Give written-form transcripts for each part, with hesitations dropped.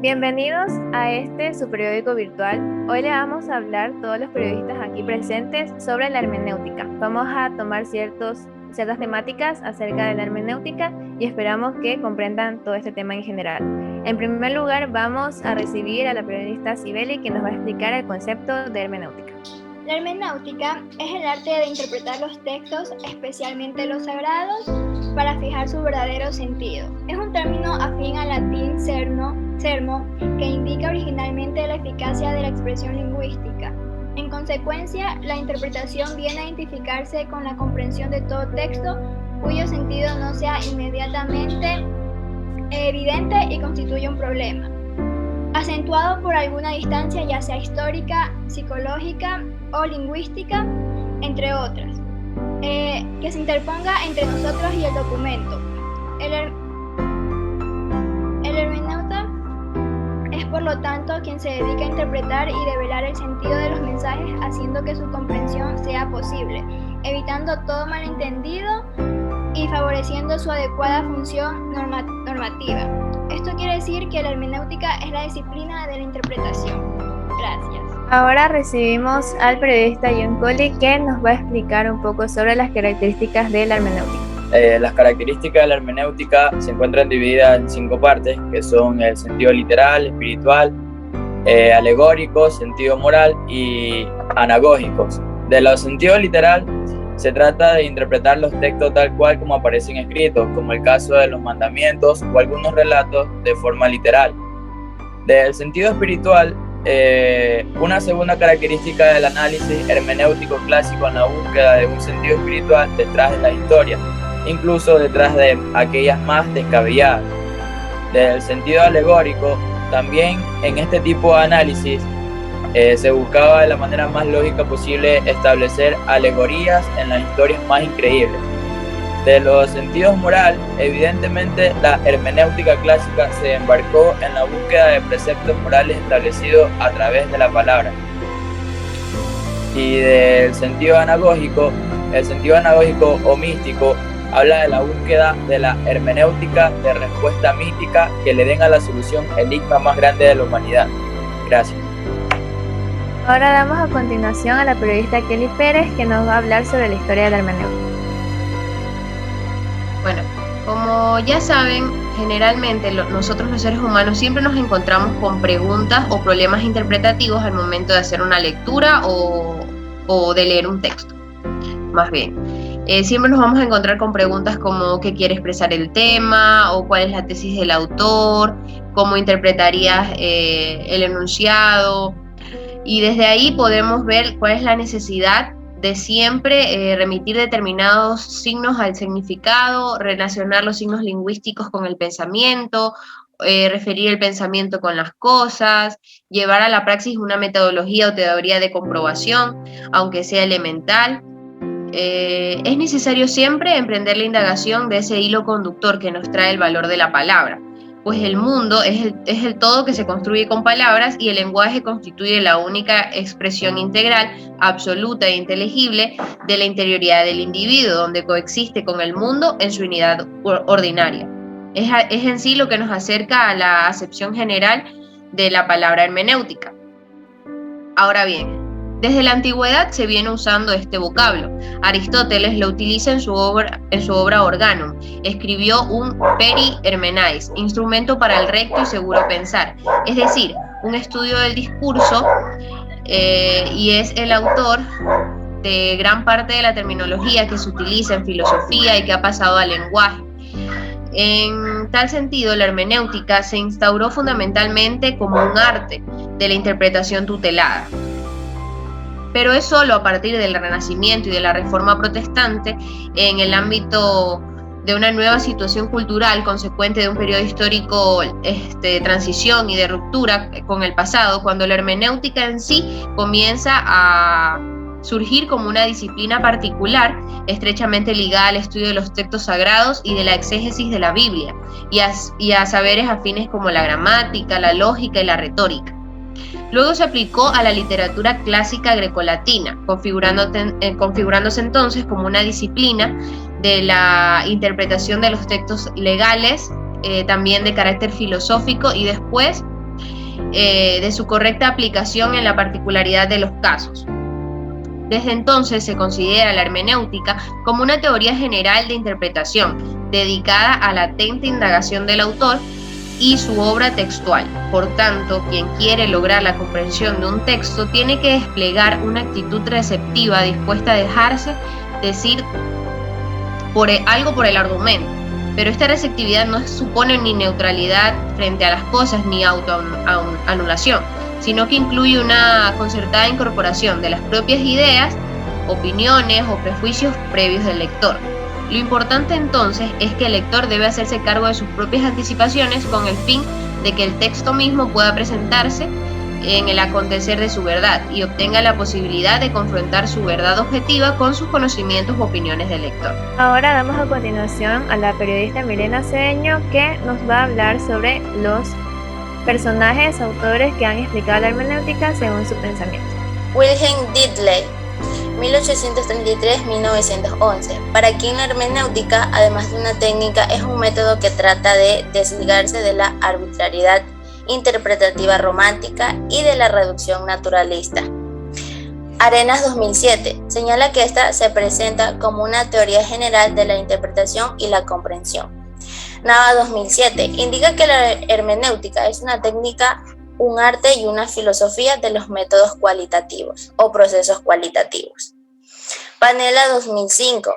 Bienvenidos a su periódico virtual. Hoy le vamos a hablar todos los periodistas aquí presentes sobre la hermenéutica. Vamos a tomar ciertas temáticas acerca de la hermenéutica y esperamos que comprendan todo este tema en general. En primer lugar, vamos a recibir a la periodista Sibeli, que nos va a explicar el concepto de hermenéutica. La hermenéutica es el arte de interpretar los textos, especialmente los sagrados, para fijar su verdadero sentido. Es un término afín al latín sermo, que indica originalmente la eficacia de la expresión lingüística. En consecuencia, la interpretación viene a identificarse con la comprensión de todo texto cuyo sentido no sea inmediatamente evidente y constituye un problema, acentuado por alguna distancia, ya sea histórica, psicológica o lingüística, entre otras, que se interponga entre nosotros y el documento. El hermeneuta es, por lo tanto, quien se dedica a interpretar y develar el sentido de los mensajes, haciendo que su comprensión sea posible, evitando todo malentendido y favoreciendo su adecuada función normativa. Esto quiere decir que la hermenéutica es la disciplina de la interpretación. Gracias. Ahora recibimos al periodista John Colley, que nos va a explicar un poco sobre las características de la hermenéutica. Las características de la hermenéutica se encuentran divididas en 5 partes, que son el sentido literal, espiritual, alegórico, sentido moral y anagógicos. De los sentidos literal, se trata de interpretar los textos tal cual como aparecen escritos, como el caso de los mandamientos o algunos relatos de forma literal. Del sentido espiritual, una segunda característica del análisis hermenéutico clásico en la búsqueda de un sentido espiritual detrás de la historia, incluso detrás de aquellas más descabelladas. Del sentido alegórico, también en este tipo de análisis se buscaba de la manera más lógica posible establecer alegorías en las historias más increíbles. De los sentidos moral, evidentemente la hermenéutica clásica se embarcó en la búsqueda de preceptos morales establecidos a través de la palabra. Y del sentido anagógico, el sentido anagógico o místico habla de la búsqueda de la hermenéutica de respuesta mística que le den a la solución el enigma más grande de la humanidad. Gracias. Ahora damos a continuación a la periodista Kelly Pérez, que nos va a hablar sobre la historia de la hermenéutica. Bueno, como ya saben, generalmente nosotros los seres humanos siempre nos encontramos con preguntas o problemas interpretativos al momento de hacer una lectura o de leer un texto. Más bien, siempre nos vamos a encontrar con preguntas como qué quiere expresar el tema, o cuál es la tesis del autor, cómo interpretarías el enunciado. Y desde ahí podemos ver cuál es la necesidad de siempre remitir determinados signos al significado, relacionar los signos lingüísticos con el pensamiento, referir el pensamiento con las cosas, llevar a la praxis una metodología o teoría de comprobación, aunque sea elemental. Es necesario siempre emprender la indagación de ese hilo conductor que nos trae el valor de la palabra, pues el mundo es el todo que se construye con palabras, y el lenguaje constituye la única expresión integral, absoluta e inteligible de la interioridad del individuo, donde coexiste con el mundo en su unidad ordinaria. Es en sí lo que nos acerca a la acepción general de la palabra hermenéutica. Ahora bien, desde la antigüedad se viene usando este vocablo. Aristóteles lo utiliza en su obra Organum. Escribió un peri hermenais, instrumento para el recto y seguro pensar, es decir, un estudio del discurso, y es el autor de gran parte de la terminología que se utiliza en filosofía y que ha pasado al lenguaje. En tal sentido, la hermenéutica se instauró fundamentalmente como un arte de la interpretación tutelada. Pero es solo a partir del Renacimiento y de la Reforma Protestante, en el ámbito de una nueva situación cultural consecuente de un periodo histórico de transición y de ruptura con el pasado, cuando la hermenéutica en sí comienza a surgir como una disciplina particular, estrechamente ligada al estudio de los textos sagrados y de la exégesis de la Biblia, y a saberes afines como la gramática, la lógica y la retórica. Luego se aplicó a la literatura clásica grecolatina, configurándose entonces como una disciplina de la interpretación de los textos legales, también de carácter filosófico, y después de su correcta aplicación en la particularidad de los casos. Desde entonces se considera la hermenéutica como una teoría general de interpretación, dedicada a la atenta indagación del autor y su obra textual. Por tanto, quien quiere lograr la comprensión de un texto tiene que desplegar una actitud receptiva dispuesta a dejarse decir algo por el argumento. Pero esta receptividad no supone ni neutralidad frente a las cosas ni autoanulación, sino que incluye una concertada incorporación de las propias ideas, opiniones o prejuicios previos del lector. Lo importante entonces es que el lector debe hacerse cargo de sus propias anticipaciones con el fin de que el texto mismo pueda presentarse en el acontecer de su verdad y obtenga la posibilidad de confrontar su verdad objetiva con sus conocimientos u opiniones del lector. Ahora damos a continuación a la periodista Milena Cedeño, que nos va a hablar sobre los personajes, autores que han explicado la hermenéutica según su pensamiento. Wilhelm Dilthey, 1833-1911. Para quien la hermenéutica, además de una técnica, es un método que trata de desligarse de la arbitrariedad interpretativa romántica y de la reducción naturalista. Arenas 2007 señala que esta se presenta como una teoría general de la interpretación y la comprensión. Nava 2007 indica que la hermenéutica es una técnica, un arte y una filosofía de los métodos cualitativos o procesos cualitativos. Panela 2005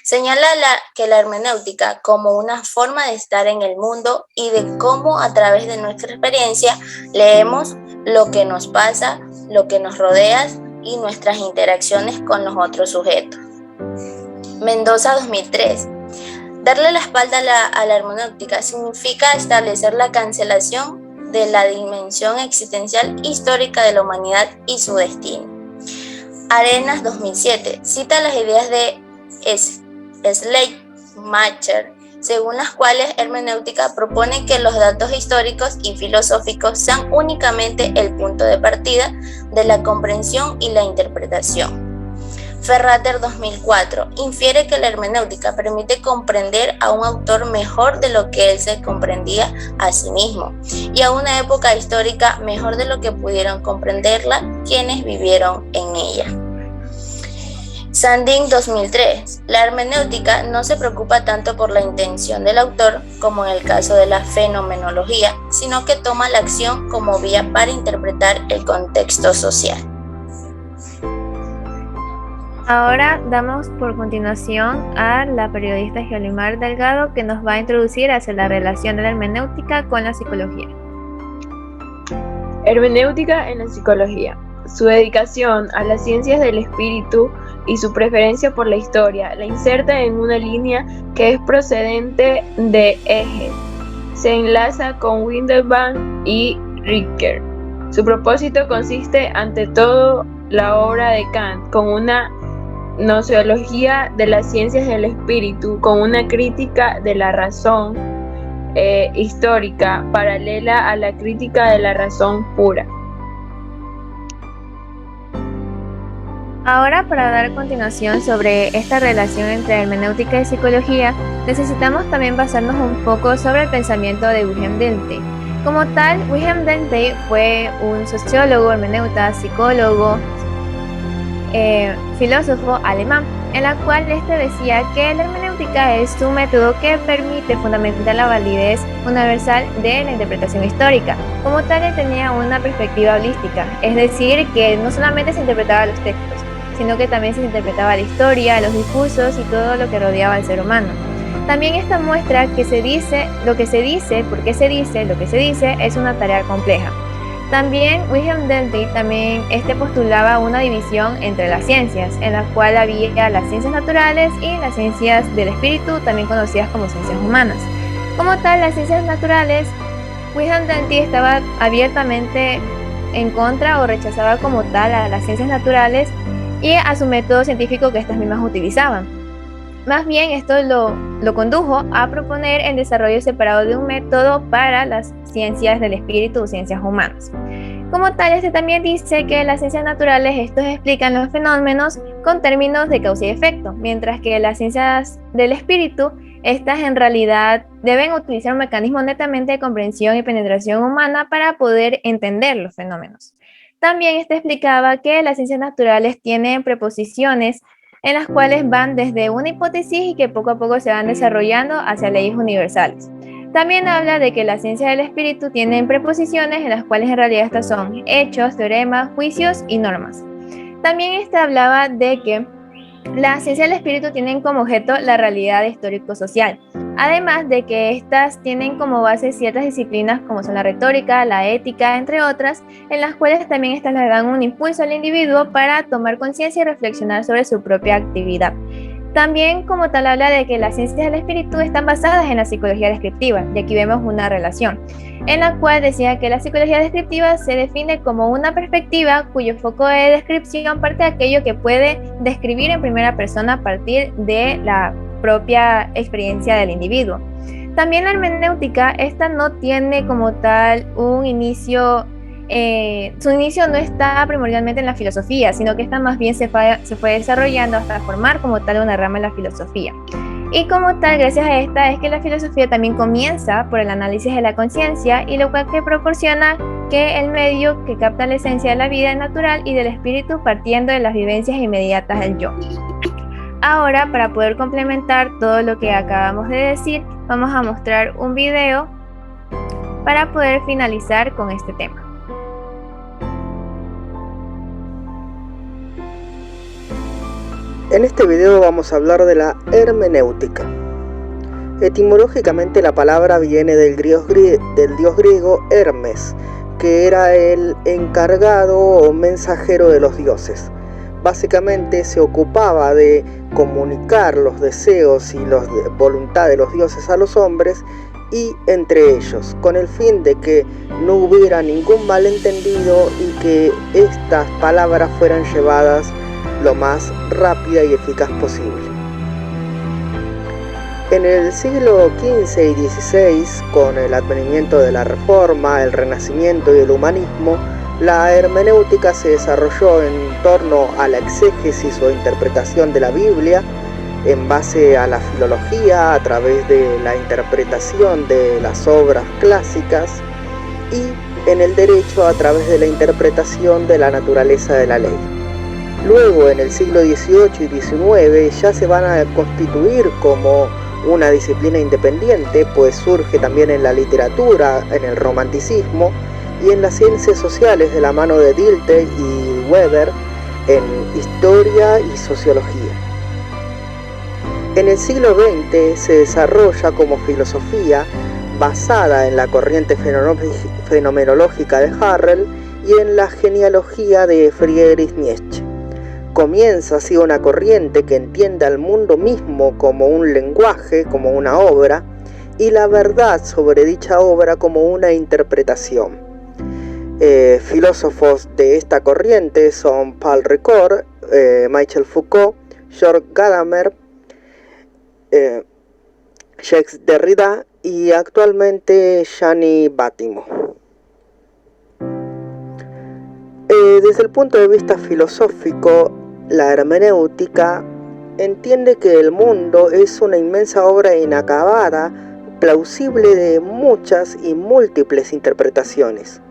señala que la hermenéutica como una forma de estar en el mundo y de cómo a través de nuestra experiencia leemos lo que nos pasa, lo que nos rodea y nuestras interacciones con los otros sujetos. Mendoza 2003. Darle la espalda a la hermenéutica significa establecer la cancelación de la dimensión existencial histórica de la humanidad y su destino. Arenas 2007 cita las ideas de Schleiermacher, según las cuales hermenéutica propone que los datos históricos y filosóficos sean únicamente el punto de partida de la comprensión y la interpretación. Ferrater 2004 infiere que la hermenéutica permite comprender a un autor mejor de lo que él se comprendía a sí mismo y a una época histórica mejor de lo que pudieron comprenderla quienes vivieron en ella. Sandin 2003. La hermenéutica no se preocupa tanto por la intención del autor como en el caso de la fenomenología, sino que toma la acción como vía para interpretar el contexto social. Ahora damos por continuación a la periodista Geolimar Delgado, que nos va a introducir hacia la relación de la hermenéutica con la psicología. Hermenéutica en la psicología. Su dedicación a las ciencias del espíritu y su preferencia por la historia la inserta en una línea que es procedente de Hegel. Se enlaza con Windelband y Richter. Su propósito consiste ante todo la obra de Kant con una gnoseología de las ciencias del espíritu, con una crítica de la razón histórica paralela a la crítica de la razón pura. Ahora, para dar continuación sobre esta relación entre hermenéutica y psicología, necesitamos también basarnos un poco sobre el pensamiento de Wilhelm Dilthey. Como tal, Wilhelm Dilthey fue un sociólogo, hermeneuta, psicólogo, filósofo alemán, en la cual decía que la hermenéutica es un método que permite fundamentar la validez universal de la interpretación histórica. Como tal, él tenía una perspectiva holística, es decir, que no solamente se interpretaba los textos, sino que también se interpretaba la historia, los discursos y todo lo que rodeaba al ser humano. También esta muestra que se dice, lo que se dice, por qué se dice, lo que se dice, es una tarea compleja. También Wilhelm Dilthey postulaba una división entre las ciencias, en la cual había las ciencias naturales y las ciencias del espíritu, también conocidas como ciencias humanas. Como tal, las ciencias naturales, Wilhelm Dilthey estaba abiertamente en contra o rechazaba como tal a las ciencias naturales y a su método científico que estas mismas utilizaban. Más bien, esto lo condujo a proponer el desarrollo separado de un método para las ciencias del espíritu o ciencias humanas. Como tal, también dice que las ciencias naturales estos explican los fenómenos con términos de causa y efecto, mientras que las ciencias del espíritu Estas en realidad deben utilizar un mecanismo netamente de comprensión y penetración humana para poder entender los fenómenos. También explicaba que las ciencias naturales tienen preposiciones en las cuales van desde una hipótesis y que poco a poco se van desarrollando hacia leyes universales. También habla de que la ciencia del espíritu tienen preposiciones en las cuales en realidad estas son hechos, teoremas, juicios y normas. También hablaba de que la ciencia del espíritu tienen como objeto la realidad histórico-social, además de que estas tienen como base ciertas disciplinas como son la retórica, la ética, entre otras, en las cuales también estas le dan un impulso al individuo para tomar conciencia y reflexionar sobre su propia actividad. También como tal habla de que las ciencias del espíritu están basadas en la psicología descriptiva, y aquí vemos una relación, en la cual decía que la psicología descriptiva se define como una perspectiva cuyo foco de descripción parte de aquello que puede describir en primera persona a partir de la propia experiencia del individuo. También la hermenéutica, esta no tiene como tal un inicio, su inicio no está primordialmente en la filosofía, sino que esta más bien se fue desarrollando hasta formar como tal una rama en la filosofía. Y como tal, gracias a esta es que la filosofía también comienza por el análisis de la conciencia, y lo cual que proporciona que el medio que capta la esencia de la vida natural y del espíritu partiendo de las vivencias inmediatas del yo. Ahora, para poder complementar todo lo que acabamos de decir, vamos a mostrar un video para poder finalizar con este tema. En este video vamos a hablar de la hermenéutica. Etimológicamente la palabra viene del dios griego Hermes, que era el encargado o mensajero de los dioses. Básicamente se ocupaba de comunicar los deseos y la voluntad de los dioses a los hombres y entre ellos, con el fin de que no hubiera ningún malentendido y que estas palabras fueran llevadas lo más rápida y eficaz posible. En el siglo XV y XVI, con el advenimiento de la Reforma, el Renacimiento y el Humanismo, la hermenéutica se desarrolló en torno a la exégesis o interpretación de la Biblia en base a la filología, a través de la interpretación de las obras clásicas, y en el derecho a través de la interpretación de la naturaleza de la ley. Luego, en el siglo XVIII y XIX, ya se van a constituir como una disciplina independiente, pues surge también en la literatura, en el romanticismo y en las ciencias sociales de la mano de Dilthey y Weber en historia y sociología. En el siglo XX se desarrolla como filosofía basada en la corriente fenomenológica de Husserl y en la genealogía de Friedrich Nietzsche. Comienza así una corriente que entiende al mundo mismo como un lenguaje, como una obra, y la verdad sobre dicha obra como una interpretación. Filósofos de esta corriente son Paul Ricoeur, Michel Foucault, Georges Gadamer, Jacques Derrida y actualmente Gianni Battimo. Desde el punto de vista filosófico, la hermenéutica entiende que el mundo es una inmensa obra inacabada, plausible de muchas y múltiples interpretaciones.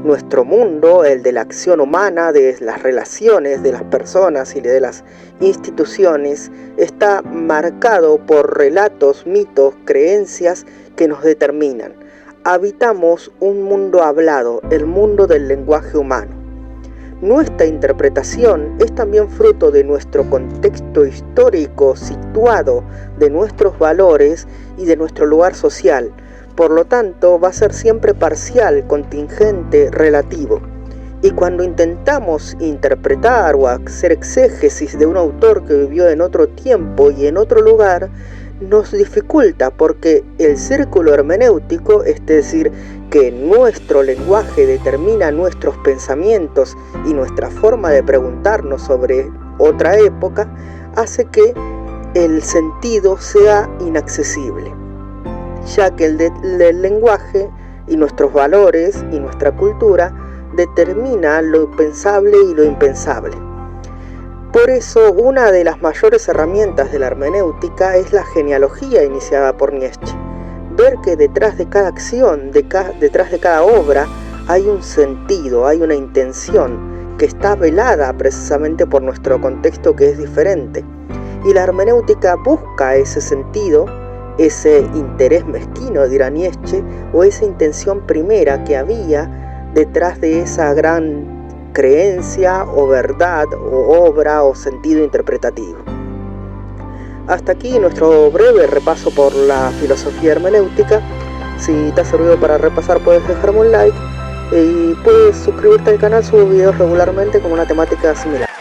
Nuestro mundo, el de la acción humana, de las relaciones de las personas y de las instituciones, está marcado por relatos, mitos, creencias que nos determinan. Habitamos un mundo hablado, el mundo del lenguaje humano. Nuestra interpretación es también fruto de nuestro contexto histórico situado, de nuestros valores y de nuestro lugar social. Por lo tanto, va a ser siempre parcial, contingente, relativo. Y cuando intentamos interpretar o hacer exégesis de un autor que vivió en otro tiempo y en otro lugar, nos dificulta porque el círculo hermenéutico, es decir, que nuestro lenguaje determina nuestros pensamientos y nuestra forma de preguntarnos sobre otra época, hace que el sentido sea inaccesible, ya que el lenguaje y nuestros valores y nuestra cultura determina lo pensable y lo impensable. Por eso, una de las mayores herramientas de la hermenéutica es la genealogía iniciada por Nietzsche. Ver que detrás de cada acción, detrás de cada obra, hay un sentido, hay una intención que está velada precisamente por nuestro contexto, que es diferente. Y la hermenéutica busca ese sentido, ese interés mezquino, dirá Nietzsche, o esa intención primera que había detrás de esa gran creencia o verdad o obra o sentido interpretativo. Hasta aquí nuestro breve repaso por la filosofía hermenéutica. Si te ha servido para repasar, puedes dejarme un like y puedes suscribirte al canal. Subo videos regularmente con una temática similar.